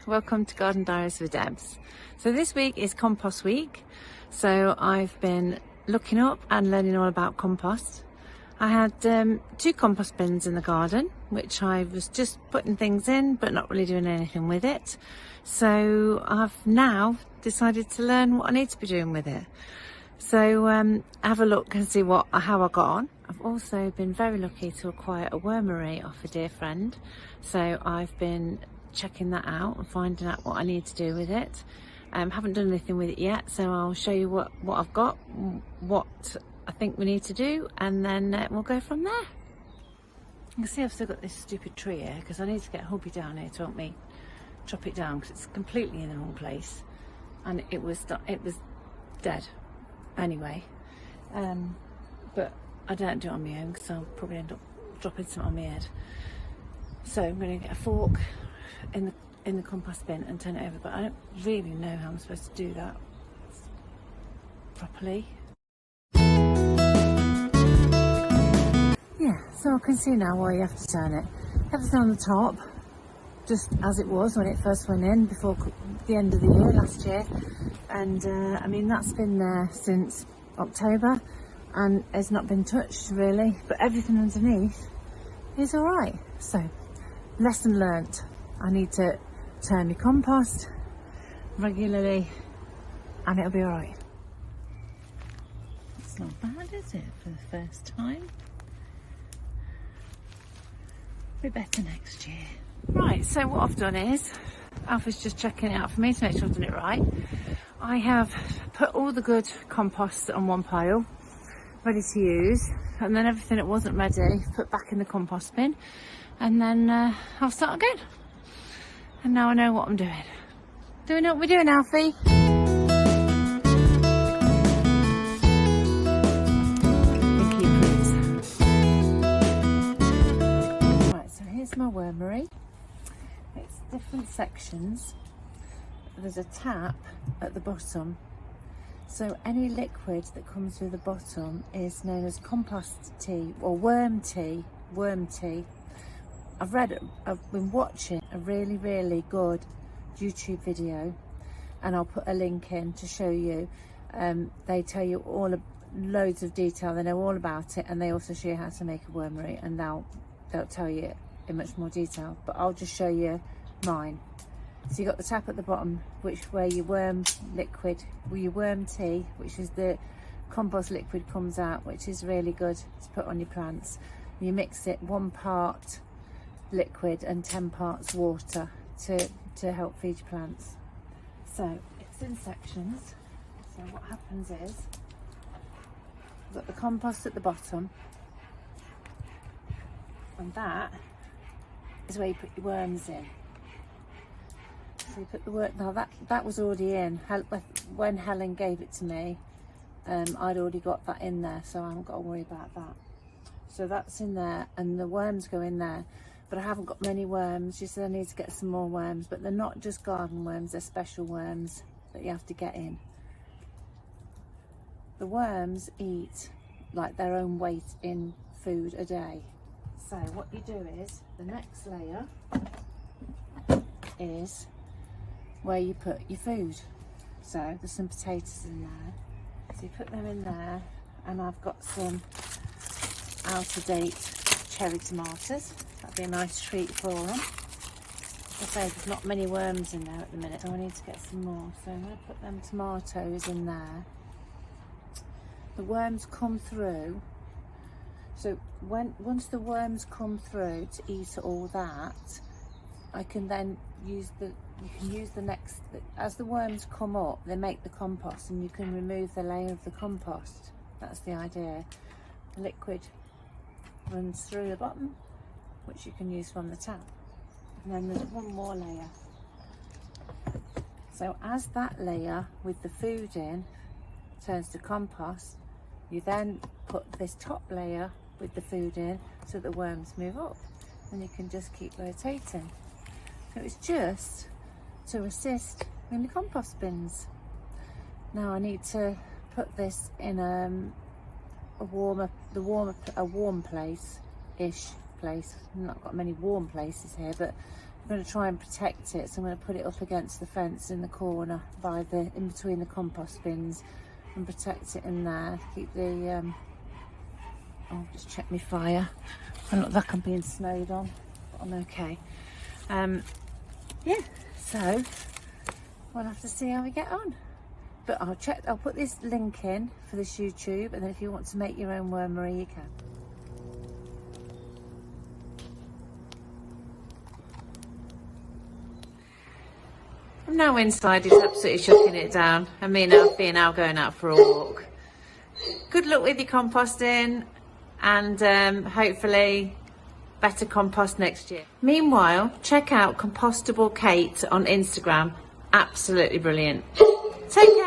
welcome to Garden Diaries with Debs. So this week is compost week, so I've been looking up and learning all about compost. I had 2 compost bins in the garden, which I was just putting things in but not really doing anything with it. So I've now decided to learn what I need to be doing with it. So have a look and see how I got on. I've also been very lucky to acquire a wormery off a dear friend, so I've been checking that out and finding out what I need to do with it. Haven't done anything with it yet, so I'll show you what I've got, what I think we need to do, and then we'll go from there. You can see I've still got this stupid tree here because I need to get hubby down here to help me chop it down because it's completely in the wrong place, and it was dead anyway. But I don't do it on my own because I'll probably end up dropping something on my head. So I'm going to get a fork in the compost bin and turn it over, but I don't really know how I'm supposed to do that properly. Yeah, so I can see now why you have to turn it. Everything on the top, just as it was when it first went in before the end of the year last year, and I mean that's been there since October and it's not been touched really, but everything underneath is all right. So lesson learnt, I need to turn my compost regularly and it'll be all right. It's not bad, is it, for the first time? Be better next year. Right, so what I've done is, Alfie's just checking it out for me to make sure I've done it right. I have put all the good compost on one pile, ready to use, and then everything that wasn't ready, put back in the compost bin, and then I'll start again. And now I know what I'm doing. Do we know what we're doing, Alfie? Right, so here's my wormery. It's different sections. There's a tap at the bottom, so any liquid that comes through the bottom is known as compost tea or worm tea. I've been watching a really good YouTube video, and I'll put a link in to show you. They tell you loads of detail, they know all about it, and they also show you how to make a wormery, and they'll tell you in much more detail, but I'll just show you mine. So you've got the tap at the bottom, where your worm tea, which is the compost liquid, comes out, which is really good to put on your plants. You mix it 1 part liquid and 10 parts water to help feed your plants. So it's in sections. So what happens is, you've got the compost at the bottom, and that is where you put your worms in. So you put the worm, now that was already in. When Helen gave it to me, I'd already got that in there, so I haven't got to worry about that. So that's in there, and the worms go in there, but I haven't got many worms. She said I need to get some more worms, but they're not just garden worms, they're special worms that you have to get in. The worms eat like their own weight in food a day. So what you do is, the next layer is where you put your food. So there's some potatoes in there, so you put them in there, and I've got some out of date cherry tomatoes. That'd be a nice treat for them. As I say, there's not many worms in there at the minute, so I need to get some more. So I'm going to put them tomatoes in there. The worms come through, so once the worms come through to eat all that, I can then use the next, as the worms come up, they make the compost, and you can remove the layer of the compost. That's the idea. The liquid runs through the bottom, which you can use from the tap, and then there's one more layer. So as that layer with the food in turns to compost, you then put this top layer with the food in so the worms move up, and you can just keep rotating. So it's just to assist in the compost bins. Now I need to put this in a warm place. I've not got many warm places here, but going to try and protect it, so I'm going to put it up against the fence in the corner in between the compost bins and protect it in there. Keep the I'll just check my fire. I'm not like I'm being snowed on, but I'm okay. Yeah, so we'll have to see how we get on. But I'll put this link in for this YouTube, and then if you want to make your own wormery, you can. I'm now inside, it's absolutely chucking it down. And me and Alfie are now going out for a walk. Good luck with your composting, and hopefully better compost next year. Meanwhile, check out compostable.kate on Instagram. Absolutely brilliant. Take care.